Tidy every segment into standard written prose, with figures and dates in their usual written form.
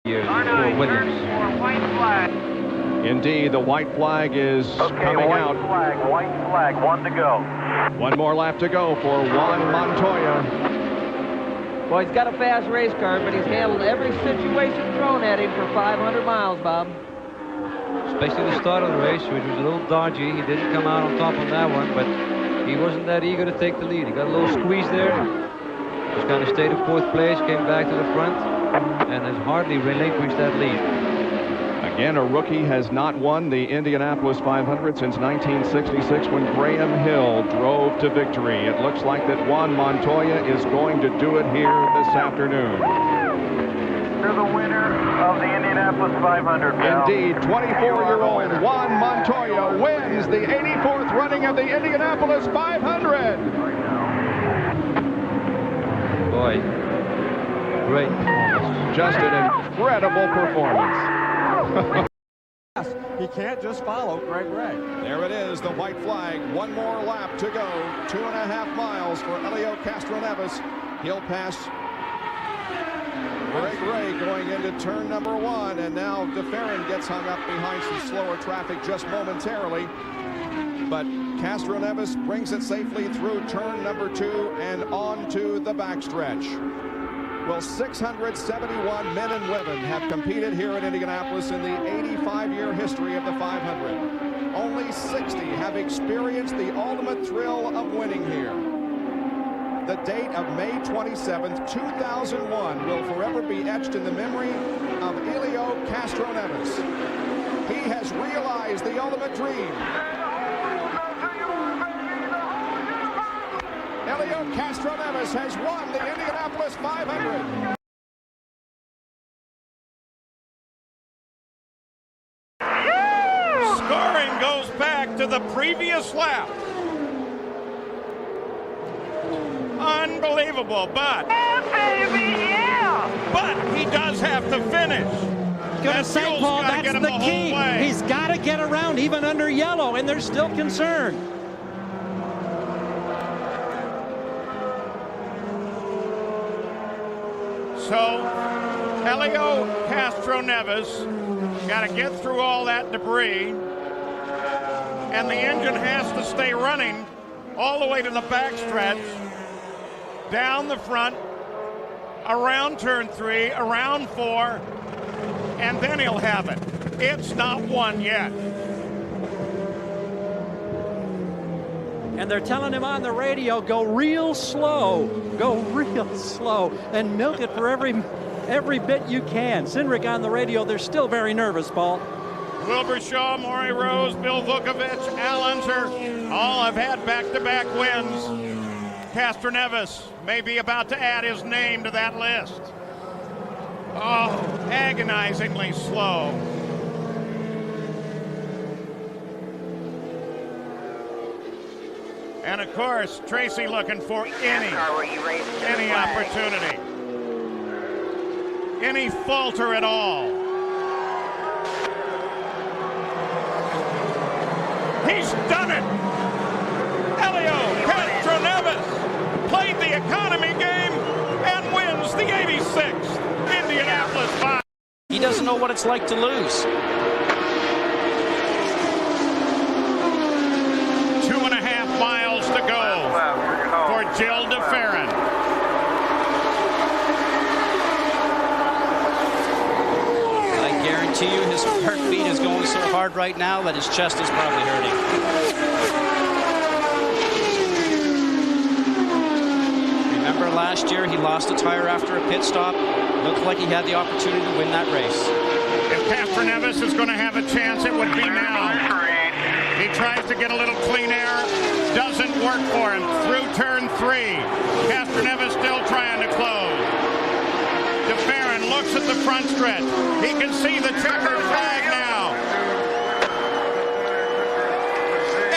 years for Williams. Indeed, the white flag is coming out. White flag, one to go. One more lap to go for Juan Montoya. Well, he's got a fast race car, but he's handled every situation thrown at him for 500 miles, Bob. Especially the start of the race, which was a little dodgy. He didn't come out on top on that one, but he wasn't that eager to take the lead. He got a little squeeze there. Just kind of stayed in fourth place, came back to the front, and has hardly relinquished that lead. Again, a rookie has not won the Indianapolis 500 since 1966 when Graham Hill drove to victory. It looks like that Juan Montoya is going to do it here this afternoon. You're the winner of the Indianapolis 500, pal. Indeed, 24-year-old Juan Montoya wins the 84th running of the Indianapolis 500. Boy, great performance. Just an incredible performance. He can't just follow Greg Ray. There it is, the white flag. One more lap to go. 2.5 miles for Helio Castroneves. He'll pass Greg Ray going into turn number 1, and now DeFerrin gets hung up behind some slower traffic just momentarily. But Castroneves brings it safely through turn number 2 and on to the backstretch. Well, 671 men and women have competed here at Indianapolis in the 85-year history of the 500. Only 60 have experienced the ultimate thrill of winning here. The date of May 27th, 2001 will forever be etched in the memory of Helio Castroneves. He has realized the ultimate dream. Helio Castroneves has won the Indianapolis 500. Scoring goes back to the previous lap. Unbelievable, but but he does have to finish. Gonna say, Paul, that's the key. He's got to get around even under yellow, and there's still concern. So, Helio Castroneves got to get through all that debris, and the engine has to stay running all the way to the backstretch, down the front, around turn 3, around 4, and then he'll have it. It's not won yet. And they're telling him on the radio, go real slow, and milk it for every bit you can. Cindric on the radio, they're still very nervous, Paul. Wilbur Shaw, Maury Rose, Bill Vukovich, Al Unser, all have had back-to-back wins. Castroneves may be about to add his name to that list. Oh, agonizingly slow. And of course, Tracy looking for any opportunity, any falter at all. He's done it! Helio Castroneves played the economy game and wins the 86th Indianapolis 5. He doesn't know what it's like to lose. 2.5 miles to go for Jill DeFerrin. I guarantee you his heartbeat is going so hard right now that his chest is probably hurting. Remember last year he lost a tire after a pit stop? Looked like he had the opportunity to win that race. If Castroneves is going to have a chance, it would be now. He tries to get a little clean air. Doesn't work for him through turn 3. Castroneves still trying to close. DeFerrin looks at the front stretch. He can see the checkered flag now.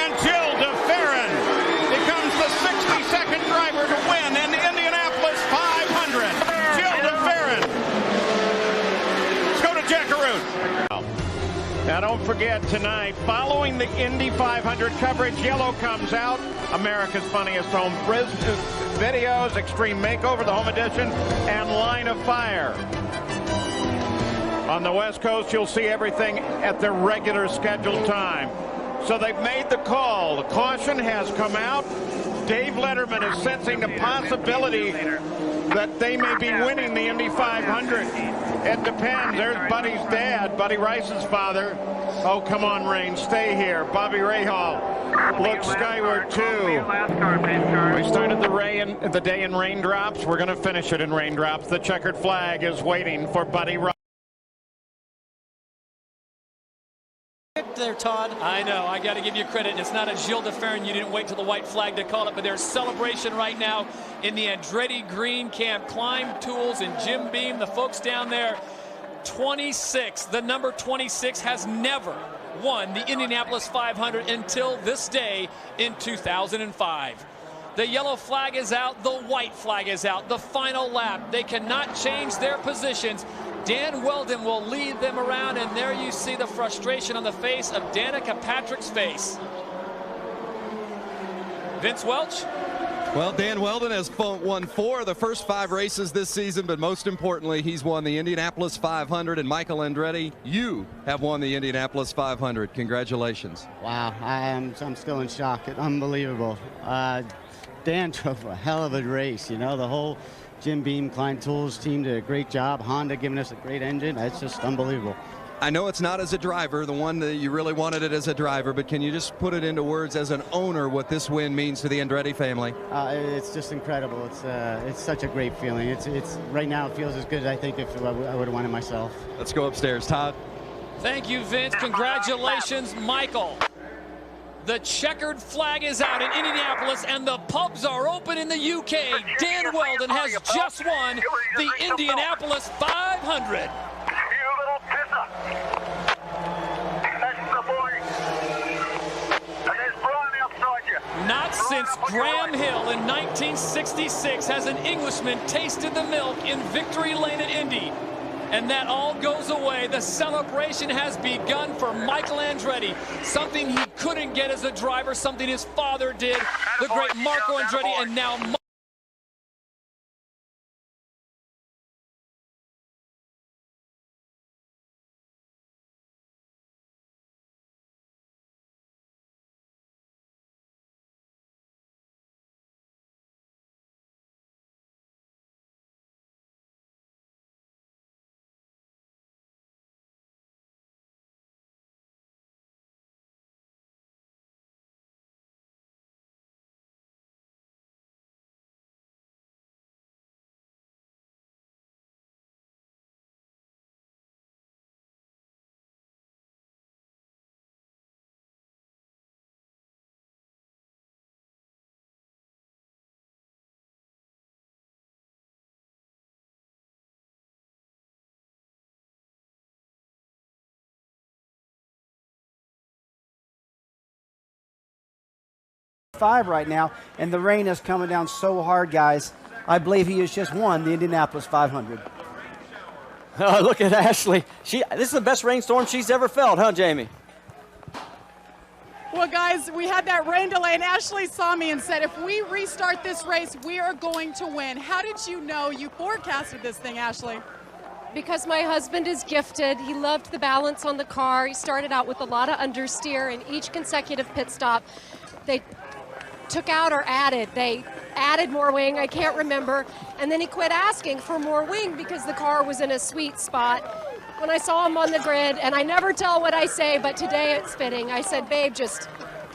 And Jill DeFerrin becomes the 62nd driver to win in the Indianapolis 500. Jill DeFerrin. Let's go to Jack Arute. Now don't forget tonight, following the Indy 500 coverage, Yellow comes out, America's Funniest Home Videos, Extreme Makeover, the Home Edition, and Line of Fire. On the West Coast, you'll see everything at their regular scheduled time. So they've made the call. The caution has come out. Dave Letterman is sensing the possibility that they may be winning the Indy 500. It depends. There's Buddy's dad, Buddy Rice's father. Oh, come on, Rain, stay here. Bobby Rahal looks skyward, too. We started the day in raindrops. We're going to finish it in raindrops. The checkered flag is waiting for Buddy Rice. There, Todd. I know. I got to give you credit. It's not a Gilles de Ferran. You didn't wait till the white flag to call it, but there's celebration right now in the Andretti Green Camp. Climb Tools and Jim Beam, the folks down there. 26, the number 26 has never won the Indianapolis 500 until this day in 2005. The yellow flag is out. The white flag is out. The final lap. They cannot change their positions. Dan Weldon will lead them around, and there you see the frustration on the face of Danica Patrick's face. Vince Welch? Well, Dan Weldon has won 4 of the first 5 races this season, but most importantly, he's won the Indianapolis 500. And Michael Andretti, you have won the Indianapolis 500. Congratulations. Wow, I'm still in shock. It's unbelievable. Dan drove a hell of a race. You know, the whole Jim Beam, Klein Tools team did a great job. Honda giving us a great engine. It's just unbelievable. I know it's not as a driver, the one that you really wanted it as a driver, but can you just put it into words as an owner what this win means to the Andretti family? It's just incredible. It's such a great feeling. It's right now it feels as good as I think if I would have won it myself. Let's go upstairs, Todd. Thank you, Vince. Congratulations, Michael. The checkered flag is out in Indianapolis, and the pubs are open in the UK. Dan Weldon has just won the Indianapolis 500. Not since Graham Hill in 1966 has an Englishman tasted the milk in Victory Lane at Indy. And that all goes away. The celebration has begun for Michael Andretti. Something he couldn't get as a driver, something his father did, the great Marco Andretti, and now right now, and the rain is coming down so hard, guys. I believe he has just won the Indianapolis 500. Oh, look at Ashley. This is the best rainstorm she's ever felt, huh, Jamie? Well, guys, we had that rain delay, and Ashley saw me and said, if we restart this race, we are going to win. How did you know? You forecasted this thing, Ashley. Because my husband is gifted. He loved the balance on the car. He started out with a lot of understeer, and each consecutive pit stop, they took out or added. They added more wing, I can't remember, and then he quit asking for more wing because the car was in a sweet spot. When I saw him on the grid, and I never tell what I say, but today it's fitting, I said, babe, just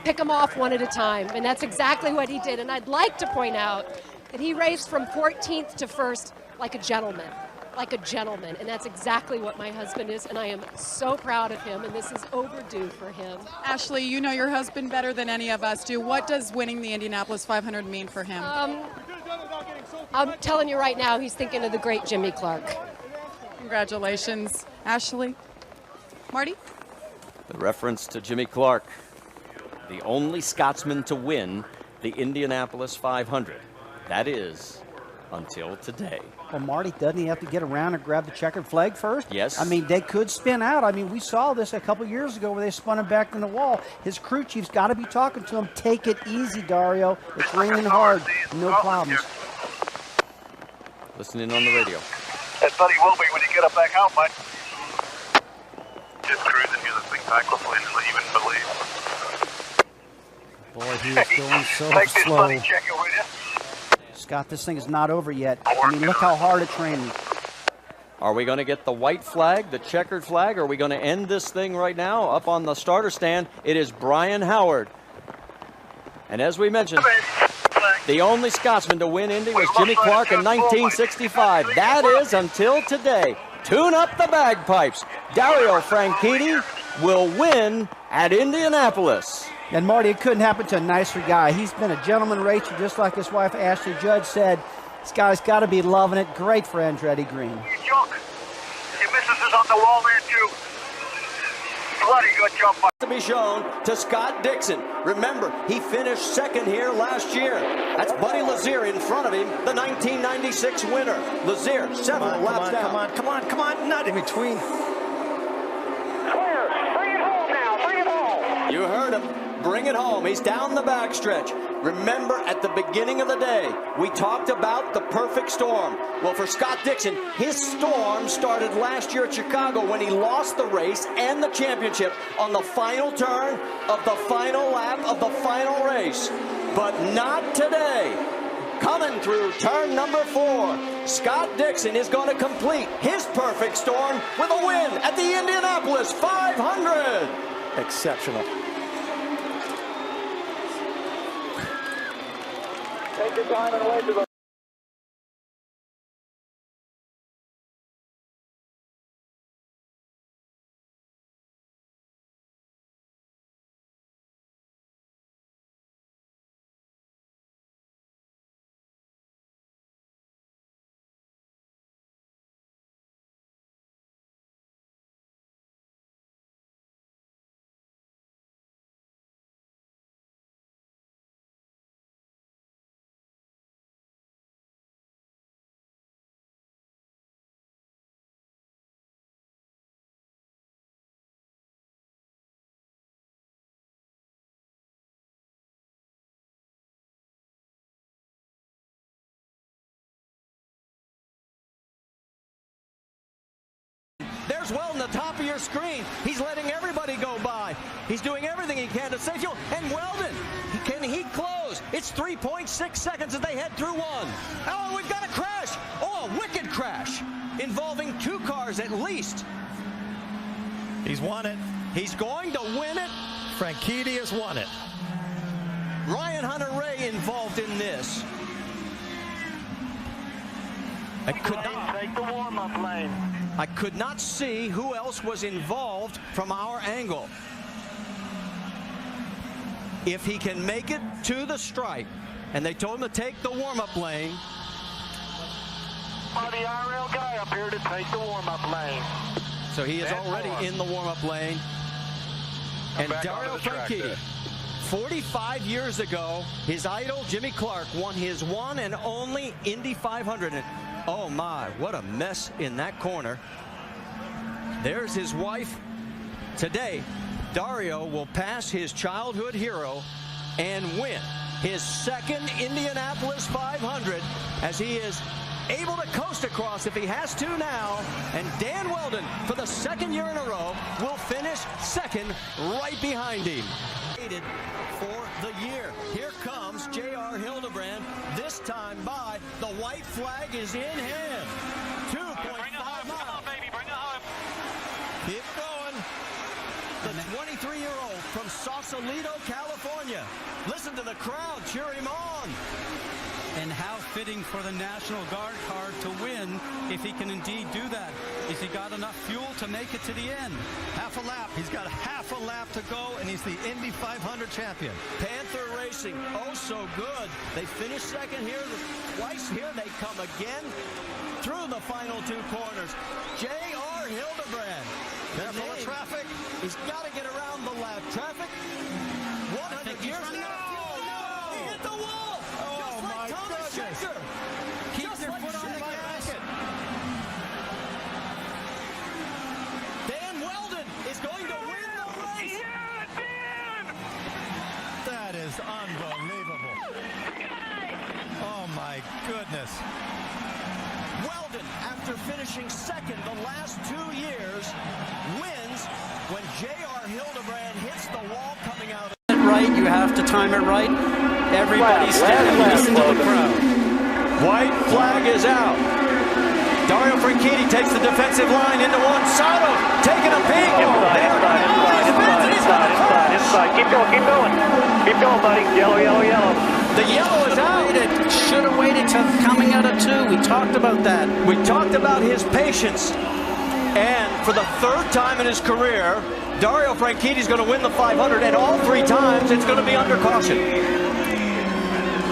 pick them off one at a time, and that's exactly what he did. And I'd like to point out that he raced from 14th to 1st like a gentleman. And that's exactly what my husband is, and I am so proud of him, and this is overdue for him. Ashley, you know your husband better than any of us do. What does winning the Indianapolis 500 mean for him? I'm telling you right now, he's thinking of the great Jimmy Clark. Congratulations. Ashley? Marty? The reference to Jimmy Clark, the only Scotsman to win the Indianapolis 500. That is, until today. Well, Marty, doesn't he have to get around and grab the checkered flag first? Yes. I mean, they could spin out. I mean, we saw this a couple years ago where they spun him back in the wall. His crew chief's got to be talking to him. Take it easy, Dario. It's raining hard. No problems. Listening on the radio. That buddy will be when you get up back out, mate. Just cruising near the big tackle place so you wouldn't believe. Boy, he is going so slow. Scott, this thing is not over yet. I mean, look how hard it's raining. Are we going to get the white flag, the checkered flag? Or are we going to end this thing right now? Up on the starter stand, it is Brian Howard. And as we mentioned, the only Scotsman to win Indy was Jimmy Clark in 1965. That is until today. Tune up the bagpipes. Dario Franchitti will win at Indianapolis. And Marty, it couldn't happen to a nicer guy. He's been a gentleman racer, just like his wife Ashley Judd said. This guy's got to be loving it. Great for Andretti Green. Your missus is on the wall there too. Bloody good jump. To be shown to Scott Dixon. Remember, he finished second here last year. That's Buddy Lazier in front of him, the 1996 winner. Lazier, several laps down. Come on, not in between. Clear. Bring it home now. Bring it home. You heard him. Bring it home. He's down the backstretch. Remember, at the beginning of the day, we talked about the perfect storm. Well, for Scott Dixon, his storm started last year at Chicago when he lost the race and the championship on the final turn of the final lap of the final race. But not today. Coming through turn number 4, Scott Dixon is going to complete his perfect storm with a win at the Indianapolis 500. Exceptional. Take your time and away to the There's Weldon at the top of your screen. He's letting everybody go by. He's doing everything he can to save fuel. And Weldon, can he close? It's 3.6 seconds as they head through one. Oh, we've got a crash. Oh, a wicked crash involving 2 cars at least. He's won it. He's going to win it. Franchitti has won it. Ryan Hunter-Reay involved in this. I could not see who else was involved from our angle. If he can make it to the stripe, and they told him to take the warm-up lane. The RL guy up here to take the warm-up lane. So he is already in the warm-up lane. And Dario Franchitti, 45 years ago, his idol Jimmy Clark won his one and only Indy 500. And oh my, what a mess in that corner. There's his wife. Today, Dario will pass his childhood hero and win his second Indianapolis 500 as he is able to coast across if he has to now. And Dan Weldon, for the second year in a row, will finish second right behind him. For the year. Here comes J.R. Hildebrand, this time by. The white flag is in hand. 2.5 miles. Come on, baby, bring it home. Keep going. The 23-year-old from Sausalito, California. Listen to the crowd cheer him on. And how fitting for the National Guard car to win if he can indeed do that. Has he got enough fuel to make it to the end? Half a lap. He's got half a lap to go, and he's the Indy 500 champion. Panther Racing, oh so good. They finished second here. Twice here they come again through the final 2 corners. J.R. Hildebrand. Careful of traffic. He's got to get around the lap. Traffic. 100 years. No! He hit the wall. Oh, my goodness. Keep your foot on the gas. Dan Weldon is going to win the race. That is unbelievable. Oh, my goodness. Weldon, after finishing second the last 2 years, wins time it right. Everybody's standing, listen to the crowd. White flag is out. Dario Franchitti takes the defensive line into one. Sato taking a peek. Inside. Keep going. Keep going, buddy. Yellow. The yellow is out. Should have waited till coming out of 2. We talked about that. We talked about his patience. And for the 3rd time in his career, Dario Franchitti is going to win the 500, and all 3 times it's going to be under caution.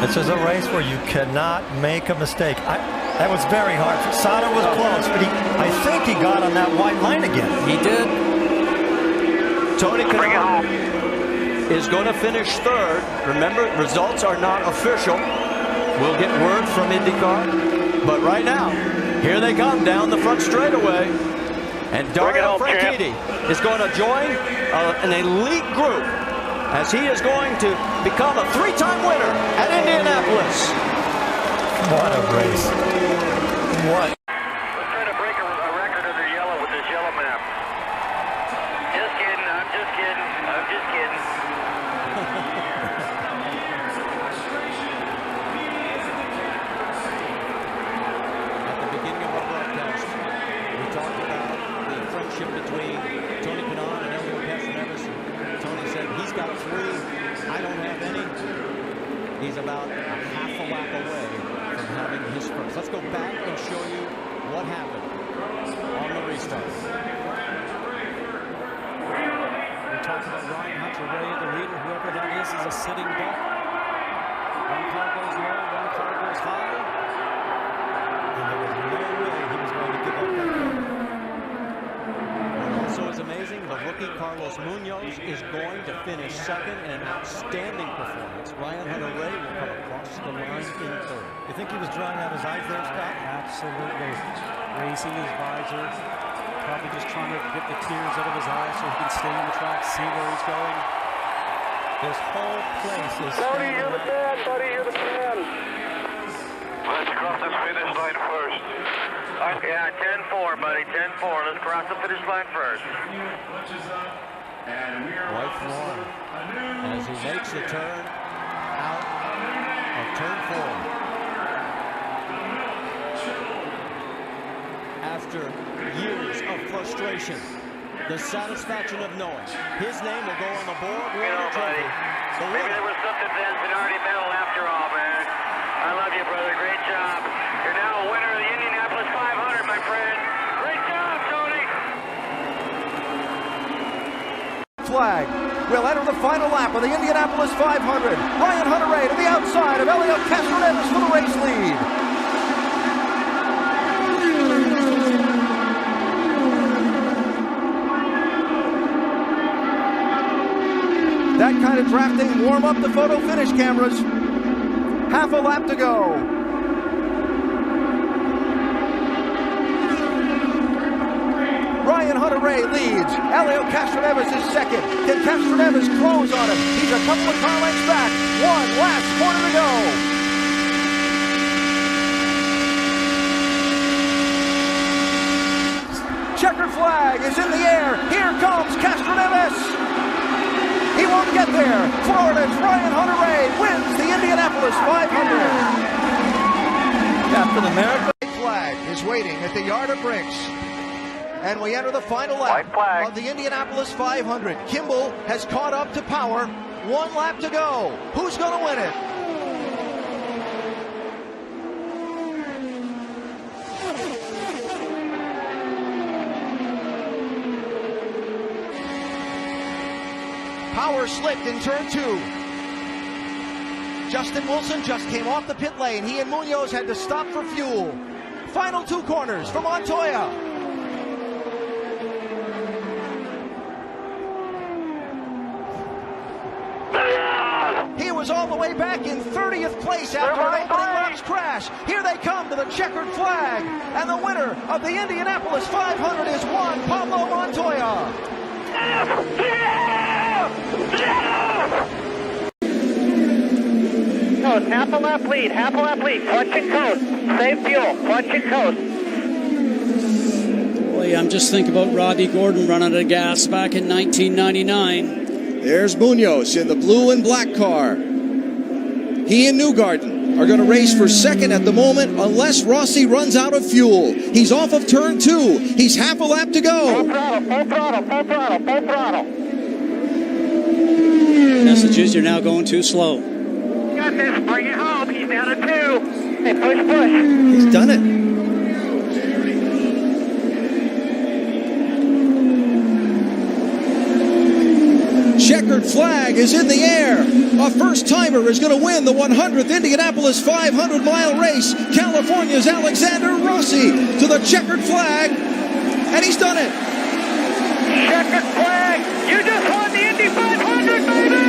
This is a race where you cannot make a mistake. That was very hard. Sato was close, but I think he got on that white line again. He did. Tony Kanaan is going to finish 3rd. Remember, results are not official. We'll get word from IndyCar. But right now, here they come down the front straightaway. And Dario Franchitti is going to join an elite group as he is going to become a 3-time winner at Indianapolis. What a race. What? Let's try to break a record under yellow with this yellow map. Just kidding. I'm just kidding. At the beginning of our broadcast, we talked about the friendship between Tony Kanaan and Elio Castroneves. Tony said he's got 3, I don't have any. He's about a half a lap away from having his first. Let's go back and show you what happened on the restart. We talked about Ryan Hunter-Reay, the leader, whoever that is a sitting duck. One car goes low, one car goes high. And there was no way he was going to give up that car. What also is amazing, the rookie Carlos Munoz is going to finish 2nd in an outstanding performance. Ryan Hunter-Reay will come across the line in 3rd. You think he was drying out his eyes there, Scott? Absolutely. Raising his visor. Probably just trying to get the tears out of his eyes so he can stay on the track, see where he's going. This whole place is... Tony, you're the man. Let's cross this finish line first. Yeah, 10-4, buddy, 10-4. Let's cross the finish line first. White flag as he makes the turn out of turn 4. After years of frustration, the satisfaction of knowing his name will go on the board. Buddy, maybe there was something that's been already metal after all, man. I love you, brother. Great job. You're now a winner of the Indianapolis 500, my friend. Great job, Tony. Flag will enter the final lap of the Indianapolis 500. Ryan Hunter-Reay to the outside of Elio Castroneves for the race lead. That kind of drafting warm up the photo finish cameras. Half a lap to go. Ryan Hunter-Reay leads. Elio Castroneves is 2nd. Can Castroneves close on him? He's a couple of car lengths back. One last corner to go. Checkered flag is in the air. Here comes Castroneves. He won't get there. Florida's Ryan Hunter-Reay wins the Indianapolis 500. Captain America flag is waiting at the yard of Brinks. And we enter the final lap of the Indianapolis 500. Kimball has caught up to Power. 1 lap to go. Who's going to win it? Power slipped in turn 2. Justin Wilson just came off the pit lane. He and Munoz had to stop for fuel. Final 2 corners for Montoya. He was all the way back in 30th place after an opening laps crash. Here they come to the checkered flag. And the winner of the Indianapolis 500 is Juan Pablo Montoya. Coast, half a lap lead. Clutch and coast. Save fuel. Clutch and coast. Boy, I'm just thinking about Robbie Gordon running out of gas back in 1999. There's Munoz in the blue and black car. He and Newgarden are going to race for second at the moment unless Rossi runs out of fuel. He's off of turn 2. He's half a lap to go. Full throttle, full throttle, full throttle. Messages, you're now going too slow. Got this, bring it home. He's down to 2. Hey, push. He's done it. Checkered flag is in the air. A first-timer is going to win the 100th Indianapolis 500-mile race. California's Alexander Rossi to the checkered flag, and he's done it. Checkered flag. You just won the Indy 500, baby.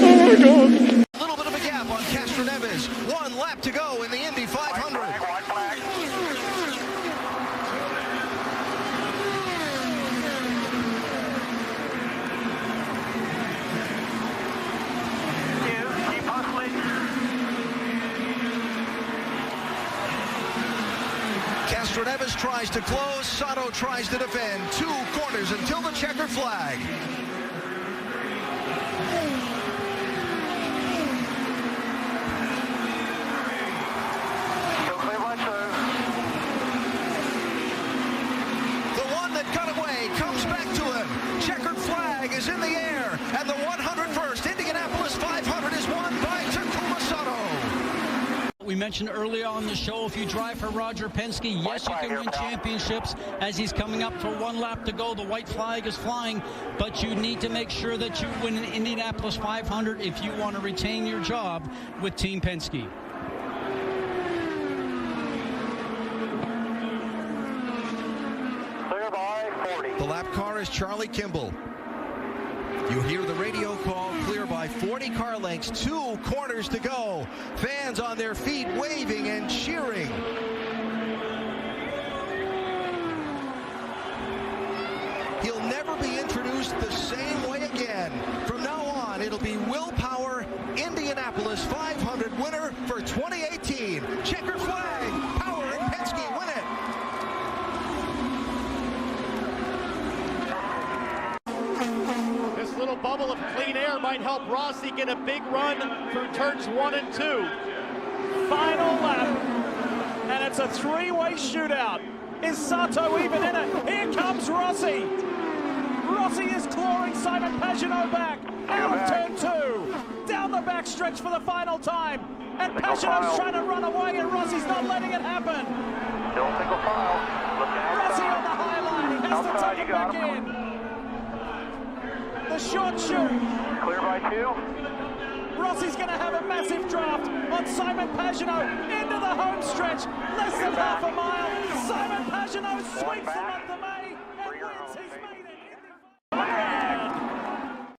Oh, my God. A little bit of a gap on Castroneves. 1 lap to go in the Indy 500. White flag. Castroneves tries to close. Sato tries to defend. 2 corners until the checkered flag. The one that got away comes back to him. Checkered flag is in the air, and the 101st Indianapolis 500 is won by Takuma Sato. We mentioned earlier on the show, if you drive for Roger Penske, yes, you can win championships as he's coming up for 1 lap to go. The white flag is flying, but you need to make sure that you win an Indianapolis 500 if you want to retain your job with Team Penske. Clear by 40. The lap car is Charlie Kimball. You hear the radio call, clear by 40 car lengths, 2 corners to go. Fans on their feet waving and cheering. He'll never be introduced the same way again. From now on, it'll be Will Power, Indianapolis 500 winner for 2018. Checkered flag, Power and Penske win it. This little bubble of clean air might help Rossi get a big run through turns 1 and 2. Final lap, and it's a 3-way shootout. Is Sato even in it? Here comes Rossi. Rossi is clawing Simon Pagenaud back out of turn 2. Down the backstretch for the final time. And Pagenaud's trying to run away, and Rossi's not letting it happen. Still single file. Rossi on the high line. He has to take it back in. The short shoot. Clear by 2. Rossi's going to have a massive draft on Simon Pagenaud into the home stretch. Less than half a mile. Simon Pagenaud sweeps him at the